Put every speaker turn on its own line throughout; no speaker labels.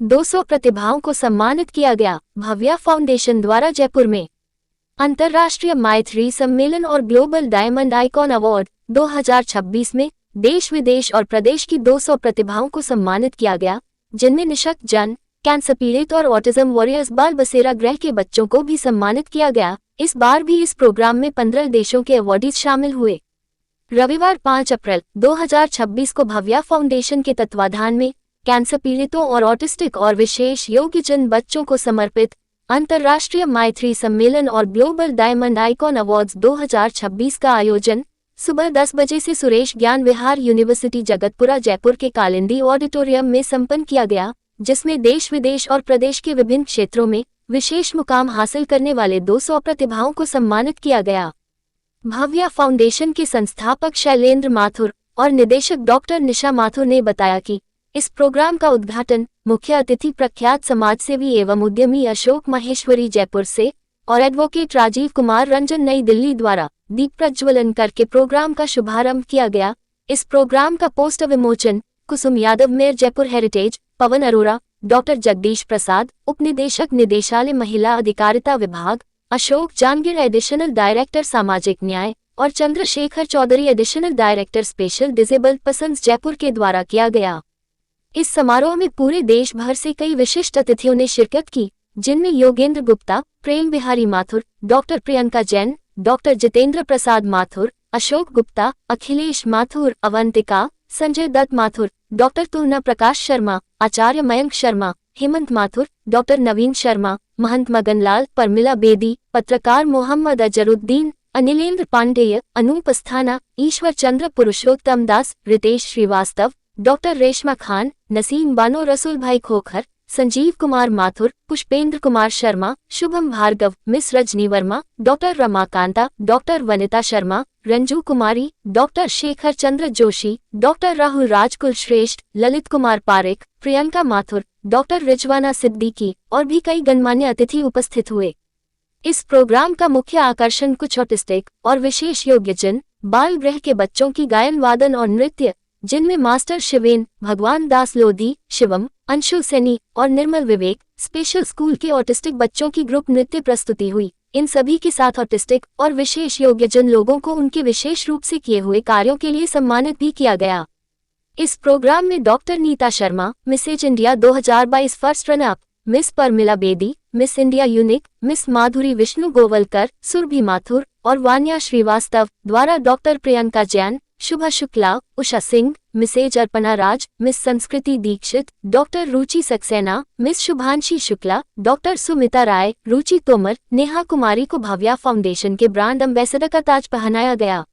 200 प्रतिभाओं को सम्मानित किया गया। भव्या फाउंडेशन द्वारा जयपुर में अंतर्राष्ट्रीय माई3 सम्मेलन और ग्लोबल डायमंड आइकॉन अवार्ड 2026 में देश विदेश और प्रदेश की 200 प्रतिभाओं को सम्मानित किया गया, जिनमें निःशक्त जन, कैंसर पीड़ित और ऑटिज्म वॉरियर्स बाल बसेरा गृह के बच्चों को भी सम्मानित किया गया। इस बार भी इस प्रोग्राम में 15 देशों के अवॉर्डीज शामिल हुए। रविवार 5 अप्रैल 2026 को भव्या फाउंडेशन के तत्वाधान में कैंसर पीड़ितों और ऑटिस्टिक और विशेष योग्यजन बच्चों को समर्पित अंतर्राष्ट्रीय माई3 सम्मेलन और ग्लोबल डायमंड आइकॉन अवार्ड्स 2026 का आयोजन सुबह 10 बजे से सुरेश ज्ञान विहार यूनिवर्सिटी जगतपुरा जयपुर के कालिंदी ऑडिटोरियम में संपन्न किया गया, जिसमें देश विदेश और प्रदेश के विभिन्न क्षेत्रों में विशेष मुकाम हासिल करने वाले 200 प्रतिभाओं को सम्मानित किया गया। भव्या फाउंडेशन के संस्थापक शैलेंद्र माथुर और निदेशक डॉक्टर निशा माथुर ने बताया कि इस प्रोग्राम का उद्घाटन मुख्य अतिथि प्रख्यात समाजसेवी एवं उद्यमी अशोक माहेश्वरी जयपुर से और एडवोकेट राजीव कुमार रंजन नई दिल्ली द्वारा दीप प्रज्वलन करके प्रोग्राम का शुभारंभ किया गया। इस प्रोग्राम का पोस्टर विमोचन कुसुम यादव मेयर जयपुर हेरिटेज, पवन अरोरा, डॉक्टर जगदीश प्रसाद उपनिदेशक निदेशालय महिला अधिकारिता विभाग, अशोक जानगिर एडिशनल डायरेक्टर सामाजिक न्याय और Chandrashekhar Chaudhary additional director special disabled persons Jaipur के द्वारा किया गया। इस समारोह में पूरे देश भर से कई विशिष्ट अतिथियों ने शिरकत की, जिनमें योगेंद्र गुप्ता, प्रेम Bihari Mathur, doctor Priyanka Jain, doctor Jitendra Prasad Mathur, Ashok Gupta, Akhilesh Mathur, Avantika, Sanjay Dutt Mathur, doctor तुलना प्रकाश शर्मा, आचार्य मयंक शर्मा, हेमंत माथुर, डॉक्टर नवीन शर्मा, महंत मगनलाल, परमिला बेदी, पत्रकार मोहम्मद अजरुद्दीन, अनिलेंद्र पांडेय, अनूप अस्थाना, ईश्वर चंद्र पुरुषोत्तम दास, रितेश श्रीवास्तव, डॉक्टर रेशमा खान, नसीम बानो, रसूल भाई Khokhar, Sanjeev Kumar Mathur, Pushpendra Kumar Sharma, Shubham Bhargava, miss Rajni Verma, doctor रमाकांता, doctor Vanita Sharma, Ranju कुमारी, डॉक्टर शेखर चंद्र जोशी, डॉक्टर राहुल राजकुल श्रेष्ठ, ललित कुमार पारेख, प्रियंका माथुर, डॉक्टर रिजवाना सिद्दीकी और भी कई गणमान्य अतिथि उपस्थित हुए। इस प्रोग्राम का मुख्य आकर्षण कुछ ऑटिस्टिक और विशेष योग्यजन बाल गृह के बच्चों की गायन वादन और नृत्य, जिनमें मास्टर शिवेन, भगवान दास लोधी, शिवम, अंशु सैनी और निर्मल विवेक स्पेशल स्कूल के ऑटिस्टिक बच्चों की ग्रुप नृत्य प्रस्तुति हुई। इन सभी के साथ ऑटिस्टिक और विशेष योग्यजन लोगों को उनके विशेष रूप से किए हुए कार्यों के लिए सम्मानित भी किया गया। इस प्रोग्राम में doctor Neeta Sharma, Mrs India 2022 first runner up, Miss Parmila Bedi, Miss India unique, Miss Madhuri Vishnu Govalkar, Surabhi Mathur और वान्या श्रीवास्तव द्वारा doctor Priyanka Jain, Shubha Shukla, Usha Singh, Mrs Arpana Raj, Miss Sanskriti Dixit, doctor Ruchi Saxena, Miss Shubhanshi Shukla, doctor Sumita Rai, Ruchi Tomar, Neha Kumari को भव्या फाउंडेशन के ब्रांड एम्बेसडर का ताज पहनाया गया।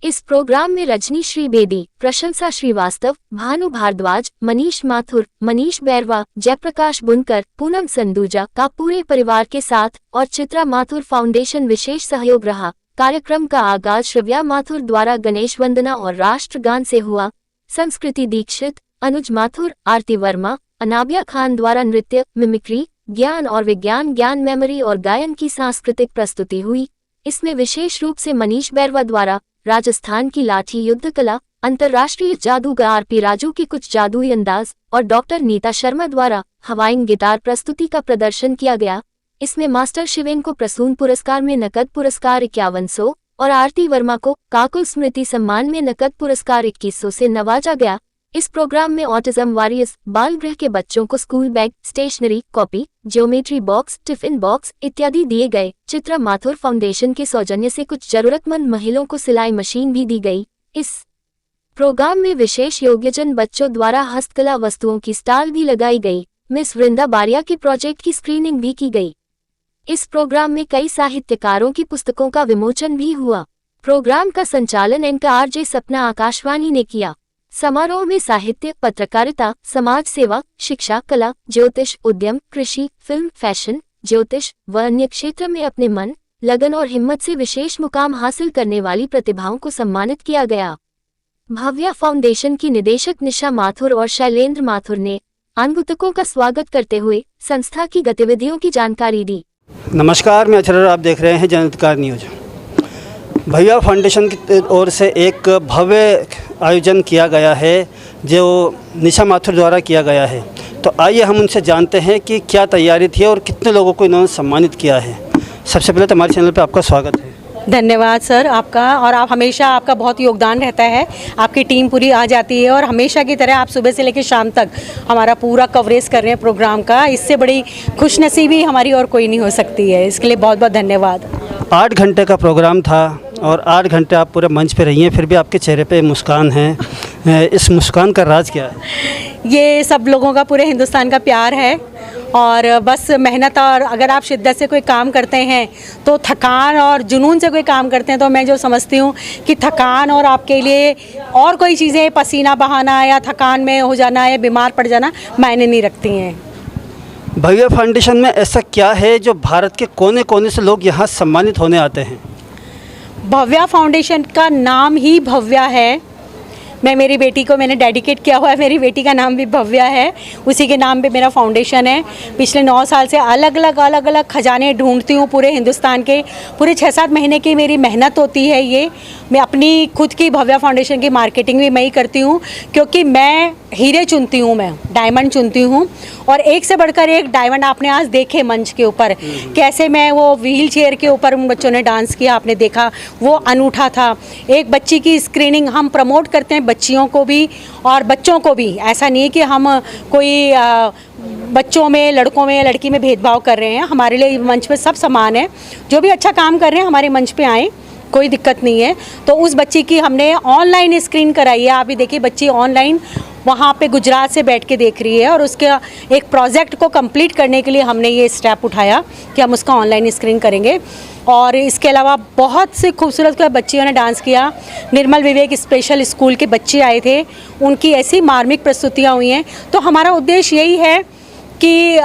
इस प्रोग्राम में रजनी श्री बेदी, प्रशंसा श्रीवास्तव, भानु भारद्वाज, मनीष माथुर, मनीष बैरवा, जयप्रकाश बुनकर, पूनम संदूजा का पूरे परिवार के साथ और चित्रा माथुर फाउंडेशन विशेष सहयोग रहा। कार्यक्रम का आगाज श्रव्या माथुर द्वारा गणेश वंदना और राष्ट्रगान से हुआ। संस्कृति दीक्षित, अनुज माथुर, आरती वर्मा, अनाबिया खान द्वारा नृत्य, मिमिक्री, ज्ञान और विज्ञान, ज्ञान मेमोरी और गायन की सांस्कृतिक प्रस्तुति हुई। इसमें विशेष रूप से मनीष बैरवा द्वारा राजस्थान की लाठी युद्ध कला, अंतर्राष्ट्रीय जादूगर आरपी राजू की कुछ जादुई अंदाज और डॉक्टर नीता शर्मा द्वारा हवाइन गिटार प्रस्तुति का प्रदर्शन किया गया। इसमें मास्टर शिवेन को प्रसून पुरस्कार में नकद पुरस्कार 5100 और आरती वर्मा को काकुल स्मृति सम्मान में नकद पुरस्कार 2100 से नवाजा गया। इस प्रोग्राम में ऑटिज्म वॉरियर्स बाल गृह के बच्चों को school bag, stationery, copy, geometry box, tiffin box इत्यादि दिए गए। चित्रा माथुर फाउंडेशन के सौजन्य से कुछ जरूरतमंद महिलाओं को सिलाई मशीन भी दी गई। इस प्रोग्राम में विशेष योग्यजन बच्चों द्वारा हस्तकला वस्तुओं की स्टॉल भी लगाई गई। मिस वृंदा बारिया के प्रोजेक्ट की स्क्रीनिंग भी की गई। इस प्रोग्राम में कई साहित्यकारों की पुस्तकों का विमोचन भी हुआ। प्रोग्राम का संचालन एंकर आरजे सपना आकाशवाणी ने किया। समारोह में साहित्य, पत्रकारिता, समाज सेवा, शिक्षा, कला, ज्योतिष, उद्यम, कृषि, फिल्म, फैशन, ज्योतिष व अन्य क्षेत्र में अपने मन, लगन और हिम्मत से विशेष मुकाम हासिल करने वाली प्रतिभाओं को सम्मानित किया गया। भव्या फाउंडेशन की निदेशक निशा माथुर और शैलेंद्र माथुर ने आगंतुकों का स्वागत करते हुए संस्था की गतिविधियों की जानकारी दी।
नमस्कार, मैं अचर, आप देख रहे हैं जन अधिकार न्यूज। भव्या फाउंडेशन की ओर से एक भव्य आयोजन किया गया है जो निशा माथुर द्वारा किया गया है। तो आइए हम उनसे जानते हैं कि क्या तैयारी थी और कितने लोगों को इन्होंने सम्मानित किया है। सबसे पहले तो हमारे चैनल पर आपका स्वागत है।
धन्यवाद सर आपका, और आप हमेशा, आपका बहुत योगदान रहता है, आपकी टीम पूरी आ जाती है और हमेशा की तरह आप सुबह से लेकर शाम तक हमारा पूरा कवरेज कर रहे हैं प्रोग्राम का। इससे बड़ी खुशनसीबी हमारी और कोई नहीं हो सकती है, इसके लिए बहुत बहुत धन्यवाद।
8 घंटे का प्रोग्राम था और 8 घंटे आप पूरे मंच पे रही हैं, फिर भी आपके चेहरे पे मुस्कान है। इस मुस्कान का राज क्या है?
ये सब लोगों का, पूरे हिंदुस्तान का प्यार है और बस मेहनत। और अगर आप शिद्दत से कोई काम करते हैं तो थकान, और जुनून से कोई काम करते हैं तो मैं जो समझती हूँ कि थकान और आपके लिए और कोई चीज़ें, पसीना बहाना या थकान में हो जाना या बीमार पड़ जाना मायने नहीं रखती हैं।
भव्या फाउंडेशन में ऐसा क्या है जो भारत के कोने कोने से लोग यहाँ सम्मानित होने आते हैं?
भव्या फाउंडेशन का नाम ही भव्या है। मेरी बेटी को मैंने डेडिकेट किया हुआ है, मेरी बेटी का नाम भी भव्या है, उसी के नाम पे मेरा फाउंडेशन है। पिछले 9 साल से अलग अलग खजाने ढूंढती हूँ पूरे हिंदुस्तान के। पूरे 6-7 महीने की मेरी मेहनत होती है ये। मैं अपनी खुद की भव्या फाउंडेशन की मार्केटिंग भी मैं ही करती हूँ, क्योंकि मैं हीरे चुनती हूँ, मैं डायमंड चुनती हूँ, और एक से बढ़कर एक डायमंड आपने आज देखे मंच के ऊपर। कैसे मैं वो व्हील चेयर के ऊपर उन बच्चों ने डांस किया, आपने देखा, वो अनूठा था। एक बच्ची की स्क्रीनिंग हम प्रमोट करते हैं, बच्चियों को भी और बच्चों को भी। ऐसा नहीं है कि हम कोई बच्चों में, लड़कों में या लड़की में भेदभाव कर रहे हैं। हमारे लिए मंच पे सब समान है। जो भी अच्छा काम कर रहे हैं हमारे मंच पे आएँ, कोई दिक्कत नहीं है। तो उस बच्ची की हमने ऑनलाइन स्क्रीन कराई है। आप भी देखिए, बच्ची ऑनलाइन वहाँ पे गुजरात से बैठ के देख रही है, और उसके एक प्रोजेक्ट को कंप्लीट करने के लिए हमने ये स्टेप उठाया कि हम उसका ऑनलाइन स्क्रीन करेंगे। और इसके अलावा बहुत से खूबसूरत बच्चियों ने डांस किया। निर्मल विवेक स्पेशल स्कूल के बच्चे आए थे, उनकी ऐसी मार्मिक प्रस्तुतियाँ हुई हैं। तो हमारा उद्देश्य यही है कि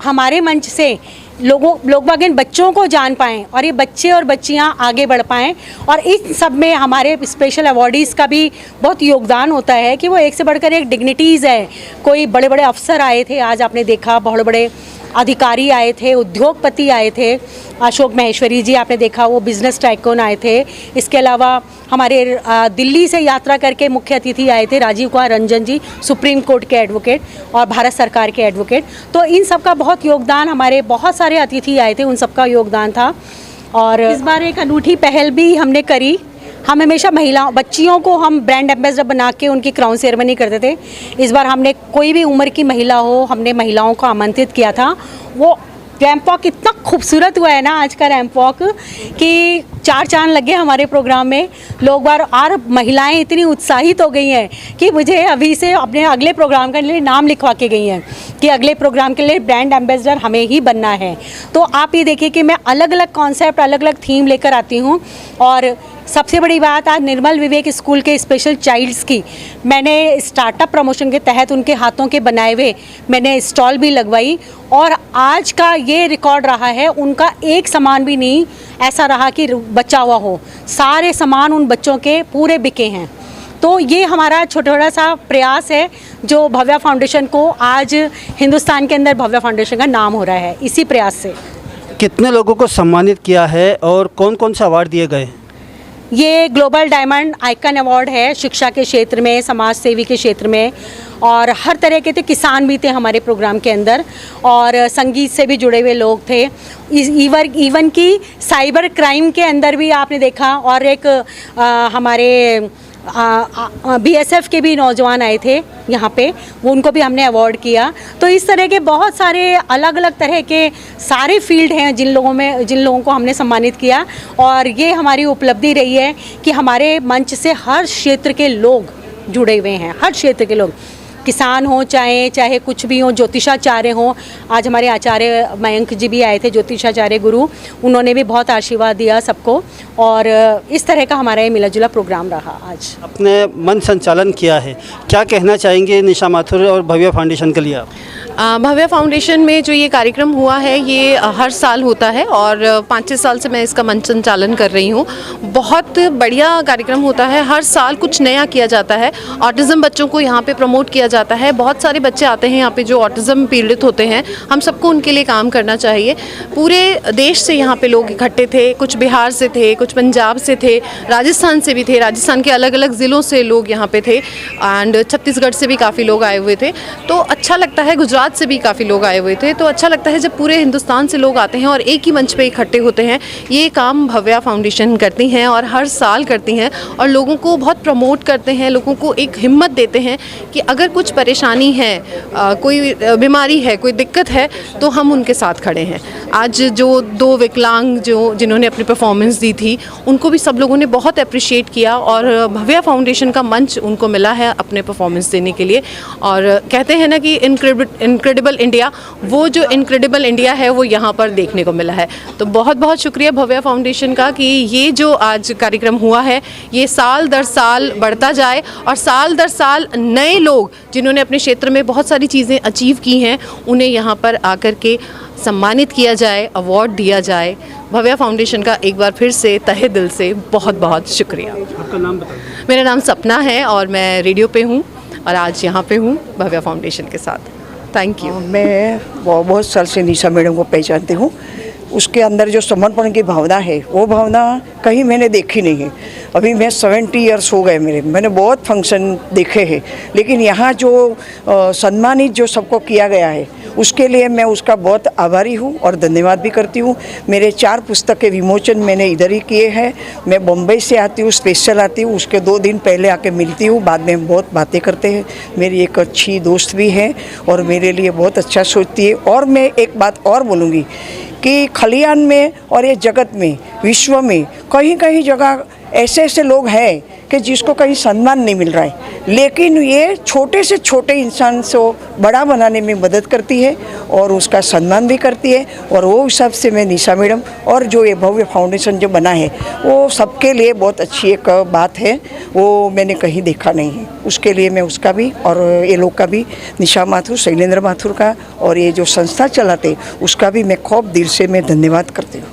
हमारे मंच से लोग बाग इन बच्चों को जान पाएँ और ये बच्चे और बच्चियां आगे बढ़ पाएँ। और इस सब में हमारे स्पेशल अवॉर्डीज़ का भी बहुत योगदान होता है कि वो एक से बढ़कर एक डिग्निटीज़ है। कोई बड़े बड़े अफसर आए थे, आज आपने देखा, बहुत बड़े अधिकारी आए थे, उद्योगपति आए थे, अशोक महेश्वरी जी आपने देखा, वो बिज़नेस टाइकून आए थे। इसके अलावा हमारे दिल्ली से यात्रा करके मुख्य अतिथि आए थे राजीव कुमार रंजन जी, सुप्रीम कोर्ट के एडवोकेट और भारत सरकार के एडवोकेट। तो इन सब का बहुत योगदान, हमारे बहुत सारे अतिथि आए थे, उन सब का योगदान था। और इस बार एक अनूठी पहल भी हमने करी। हम हमेशा बच्चियों को हम ब्रांड एम्बेसडर बना के उनकी क्राउन सेरेमनी करते थे। इस बार हमने कोई भी उम्र की महिला हो, हमने महिलाओं को आमंत्रित किया था। वो रैंप वॉक इतना खूबसूरत हुआ है ना आज का रैंप वॉक, कि 4 चांद लगे हमारे प्रोग्राम में। लोग बार और महिलाएं इतनी उत्साहित हो गई हैं कि मुझे अभी से अपने अगले प्रोग्राम के लिए नाम लिखवा के गई हैं कि अगले प्रोग्राम के लिए ब्रांड एम्बेसडर हमें ही बनना है। तो आप ये देखिए कि मैं अलग अलग कॉन्सेप्ट, अलग अलग थीम लेकर आती हूँ। और सबसे बड़ी बात, आज निर्मल विवेक स्कूल के स्पेशल चाइल्ड्स की मैंने स्टार्टअप प्रमोशन के तहत उनके हाथों के बनाए हुए मैंने स्टॉल भी लगवाई। और आज का ये रिकॉर्ड रहा है, उनका एक सामान भी नहीं ऐसा रहा कि बचा हुआ हो, सारे सामान उन बच्चों के पूरे बिके हैं। तो ये हमारा छोटा सा प्रयास है जो भव्या फाउंडेशन को आज हिंदुस्तान के अंदर भव्या फाउंडेशन का नाम हो रहा है, इसी प्रयास से।
कितने लोगों को सम्मानित किया है और कौन कौन से अवार्ड दिए गए?
ये ग्लोबल डायमंड आइकन अवार्ड है, शिक्षा के क्षेत्र में, समाज सेवी के क्षेत्र में, और हर तरह के थे। किसान भी थे हमारे प्रोग्राम के अंदर, और संगीत से भी जुड़े हुए लोग थे। इवन की साइबर क्राइम के अंदर भी आपने देखा। और एक हमारे BSF के भी नौजवान आए थे यहाँ पे, वो उनको भी हमने अवार्ड किया। तो इस तरह के बहुत सारे अलग अलग तरह के सारे फील्ड हैं जिन लोगों को हमने सम्मानित किया। और ये हमारी उपलब्धि रही है कि हमारे मंच से हर क्षेत्र के लोग जुड़े हुए हैं, हर क्षेत्र के लोग, किसान हो चाहे कुछ भी हो, ज्योतिषाचार्य हो। आज हमारे आचार्य मयंक जी भी आए थे, ज्योतिषाचार्य गुरु, उन्होंने भी बहुत आशीर्वाद दिया सबको। और इस तरह का हमारा ये मिला जुला प्रोग्राम रहा आज।
अपने मन संचालन किया है, क्या कहना चाहेंगे निशा माथुर और भव्या फाउंडेशन के लिए आप?
भव्या फाउंडेशन में जो ये कार्यक्रम हुआ है ये हर साल होता है और 5-6 साल से मैं इसका मंच संचालन कर रही हूँ। बहुत बढ़िया कार्यक्रम होता है, हर साल कुछ नया किया जाता है। ऑटिज़म बच्चों को यहाँ पे प्रमोट किया जाता है। बहुत सारे बच्चे आते हैं यहाँ पे जो ऑटिज़म पीड़ित होते हैं, हम सबको उनके लिए काम करना चाहिए। पूरे देश से यहाँ पे लोग इकट्ठे थे, कुछ बिहार से थे, कुछ पंजाब से थे, राजस्थान से भी थे, राजस्थान के अलग अलग ज़िलों से लोग यहाँ पे थे एंड छत्तीसगढ़ से भी काफ़ी लोग आए हुए थे। तो अच्छा लगता है, गुजरात से भी काफ़ी लोग आए हुए थे। तो अच्छा लगता है जब पूरे हिंदुस्तान से लोग आते हैं और एक ही मंच पे इकट्ठे होते हैं। ये काम भव्या फाउंडेशन करती हैं और हर साल करती हैं और लोगों को बहुत प्रमोट करते हैं, लोगों को एक हिम्मत देते हैं कि अगर कुछ परेशानी है, कोई बीमारी है, कोई दिक्कत है, तो हम उनके साथ खड़े हैं। आज जो 2 विकलांग जिन्होंने अपनी परफॉर्मेंस दी थी, उनको भी सब लोगों ने बहुत अप्रिशिएट किया और भव्या फाउंडेशन का मंच उनको मिला है अपने परफॉर्मेंस देने के लिए। और कहते हैं ना कि इनक्रेडिबल इंडिया, वो जो इनक्रेडिबल इंडिया है वो यहाँ पर देखने को मिला है। तो बहुत बहुत शुक्रिया भव्या फाउंडेशन का कि ये जो आज कार्यक्रम हुआ है ये साल दर साल बढ़ता जाए और साल दर साल नए लोग जिन्होंने अपने क्षेत्र में बहुत सारी चीज़ें अचीव की हैं उन्हें यहाँ पर आकर के सम्मानित किया जाए, अवार्ड दिया जाए। भव्या फाउंडेशन का एक बार फिर से तहे दिल से बहुत बहुत शुक्रिया।
आपका नाम बताइए।
मेरा नाम सपना है और मैं रेडियो पे हूँ और आज यहाँ पे हूँ भव्या फाउंडेशन के साथ। Thank you.
मैं बहुत साल से निशा मैडम को पहचानती हूँ। उसके अंदर जो समर्पण की भावना है वो भावना कहीं मैंने देखी नहीं है। अभी मैं 70 इयर्स हो गए मैंने बहुत फंक्शन देखे हैं, लेकिन यहाँ जो सम्मानित जो सबको किया गया है उसके लिए मैं उसका बहुत आभारी हूँ और धन्यवाद भी करती हूँ। मेरे 4 पुस्तक के विमोचन मैंने इधर ही किए हैं। मैं बम्बई से आती हूँ, स्पेशल आती हूँ, उसके 2 दिन पहले आके मिलती हूँ, बाद में बहुत बातें करते हैं। मेरी एक अच्छी दोस्त भी है और मेरे लिए बहुत अच्छा सोचती है। और मैं एक बात और बोलूँगी कि खलियान में और ये जगत में, विश्व में कहीं कहीं जगह ऐसे लोग हैं कि जिसको कहीं सम्मान नहीं मिल रहा है, लेकिन ये छोटे से छोटे इंसान को बड़ा बनाने में मदद करती है और उसका सम्मान भी करती है। और वो हिसाब से मैं निशा मैडम और जो ये भव्य फाउंडेशन जो बना है वो सबके लिए बहुत अच्छी एक बात है, वो मैंने कहीं देखा नहीं है। उसके लिए मैं उसका भी और ये लोग का भी, निशा माथुर, शैलेंद्र माथुर का और ये जो संस्था चलाते उसका भी मैं खूब दिल से मैं धन्यवाद करती हूँ।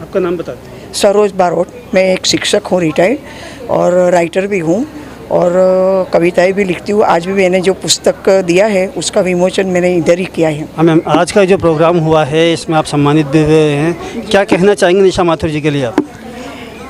आपका नाम बताइए।
सरोज बारोट। मैं एक शिक्षक हूँ, रिटायर्ड, और राइटर भी हूँ और कविताएं भी लिखती हूँ। आज भी मैंने जो पुस्तक दिया है उसका विमोचन मैंने इधर ही किया है।
हाँ मैम, आज का जो प्रोग्राम हुआ है इसमें आप सम्मानित भी हुए हैं, क्या कहना चाहेंगे निशा माथुर जी के लिए आप?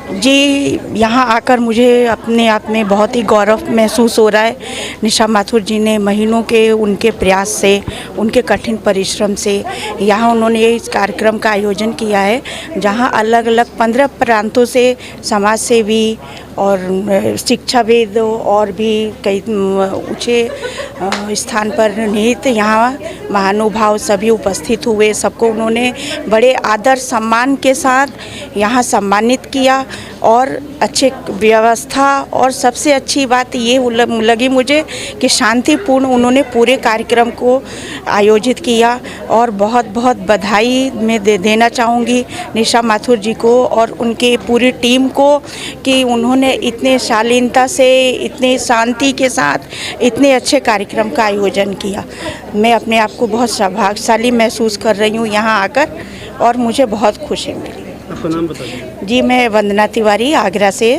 जी, यहाँ आकर मुझे अपने आप में बहुत ही गौरव महसूस हो रहा है। निशा माथुर जी ने महीनों के उनके प्रयास से, उनके कठिन परिश्रम से यहाँ उन्होंने इस कार्यक्रम का आयोजन किया है, जहाँ अलग अलग 15 प्रांतों से समाज सेवी और शिक्षाविद और भी कई ऊंचे स्थान पर निहित यहाँ महानुभाव सभी उपस्थित हुए। सबको उन्होंने बड़े आदर सम्मान के साथ यहाँ सम्मानित किया और अच्छे व्यवस्था, और सबसे अच्छी बात ये लगी मुझे कि शांतिपूर्ण उन्होंने पूरे कार्यक्रम को आयोजित किया। और बहुत बहुत बधाई मैं देना चाहूँगी निशा माथुर जी को और उनके पूरी टीम को कि उन्होंने इतने शालीनता से, इतने शांति के साथ इतने अच्छे कार्यक्रम का आयोजन किया। मैं अपने आप को बहुत सौभाग्यशाली महसूस कर रही हूँ यहाँ आकर और मुझे बहुत खुशी मिली।
आपका नाम बताइए।
जी, मैं वंदना तिवारी, आगरा से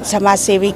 समाज सेवी।